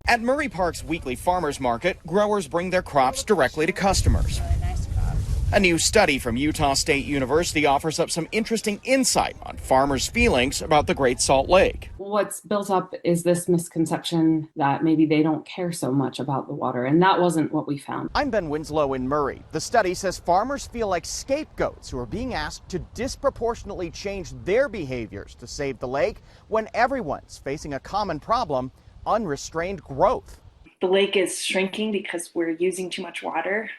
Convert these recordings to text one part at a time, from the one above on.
At Murray Park's weekly farmers market, growers bring their crops directly to customers. A new study from Utah State University offers up some interesting insight on farmers' feelings about the Great Salt Lake. What's built up is this misconception that maybe they don't care so much about the water, and that wasn't what we found. I'm Ben Winslow in Murray. The study says farmers feel like scapegoats who are being asked to disproportionately change their behaviors to save the lake when everyone's facing a common problem: unrestrained growth. The lake is shrinking because we're using too much water.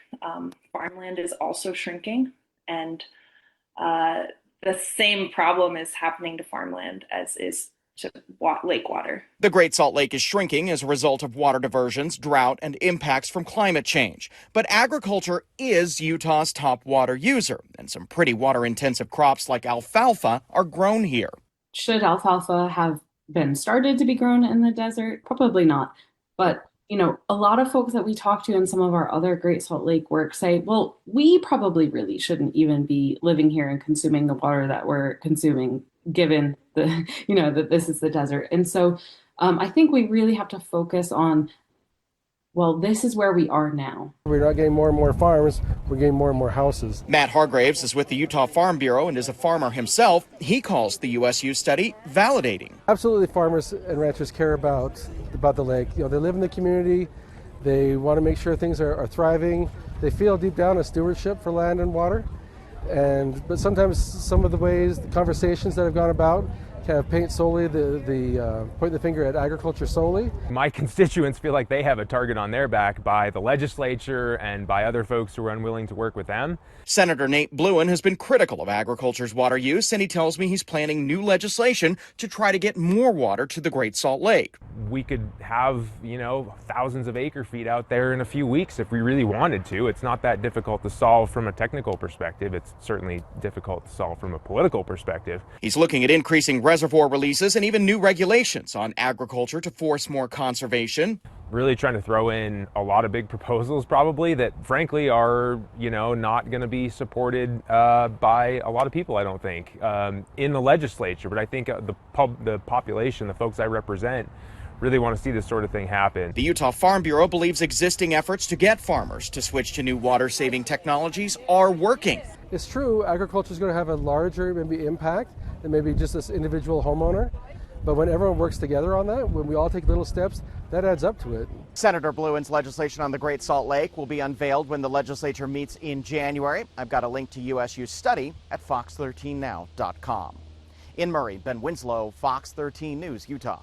Farmland is also shrinking, and the same problem is happening to farmland as is to lake water. The Great Salt Lake is shrinking as a result of water diversions, drought, and impacts from climate change. But agriculture is Utah's top water user, and some pretty water-intensive crops like alfalfa are grown here. Should alfalfa have been started to be grown in the desert? Probably not. But a lot of folks that we talk to in some of our other Great Salt Lake work say, well, we probably really shouldn't even be living here and consuming the water that we're consuming, given that this is the desert. And so I think we really have to focus on, well, this is where we are now. We're not getting more and more farms, we're getting more and more houses. Matt Hargraves is with the Utah Farm Bureau and is a farmer himself. He calls the USU study validating. Absolutely, farmers and ranchers care about the lake. They live in the community, they want to make sure things are thriving. They feel deep down a stewardship for land and water. But sometimes some of the conversations that have gone about kind of paint solely point the finger at agriculture solely. My constituents feel like they have a target on their back by the legislature and by other folks who are unwilling to work with them. Senator Nate Blouin has been critical of agriculture's water use, and he tells me he's planning new legislation to try to get more water to the Great Salt Lake. We could have, thousands of acre feet out there in a few weeks if we really wanted to. It's not that difficult to solve from a technical perspective. It's certainly difficult to solve from a political perspective. He's looking at increasing reservoir releases and even new regulations on agriculture to force more conservation. Really trying to throw in a lot of big proposals probably that frankly are, not going to be supported by a lot of people, I don't think, in the legislature. But I think the population, the folks I represent, really want to see this sort of thing happen. The Utah Farm Bureau believes existing efforts to get farmers to switch to new water-saving technologies are working. It's true, agriculture is going to have a larger impact than maybe just this individual homeowner. But when everyone works together on that, when we all take little steps, that adds up to it. Senator Blouin's legislation on the Great Salt Lake will be unveiled when the legislature meets in January. I've got a link to USU's study at fox13now.com. In Murray, Ben Winslow, Fox 13 News, Utah.